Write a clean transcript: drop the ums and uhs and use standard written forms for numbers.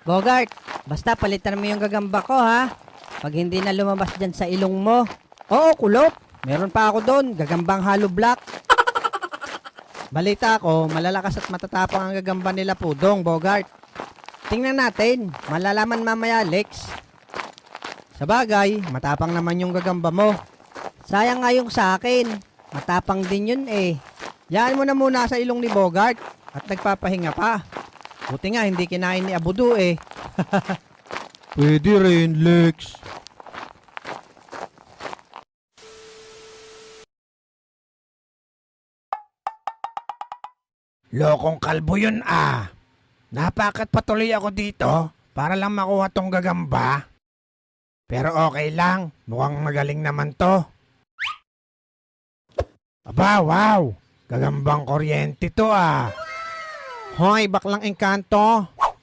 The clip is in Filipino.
Bogart, basta palitan mo yung gagamba ko ha. Pag hindi na lumabas dyan sa ilong mo. Oo, kulot. Meron pa ako doon, gagambang hollow block. Balita ko, malalakas at matatapang ang gagamba nila Pudong, Bogart. Tingnan natin, malalaman mamaya, Lex. Sa bagay, matapang naman yung gagamba mo. Sayang nga yung sa akin. Matapang din yun eh. Yaan mo na muna sa ilong ni Bogart at nagpapahinga pa. Buti nga hindi kinain ni Abudu eh. Pwede rin, Lex. Lokong kalbo yun ah. Napakat patuloy ako dito para lang makuha tong gagamba. Pero okay lang, mukhang magaling naman to. Aba, wow! Gagambang kuryente to ah. Hoy, baklang engkanto.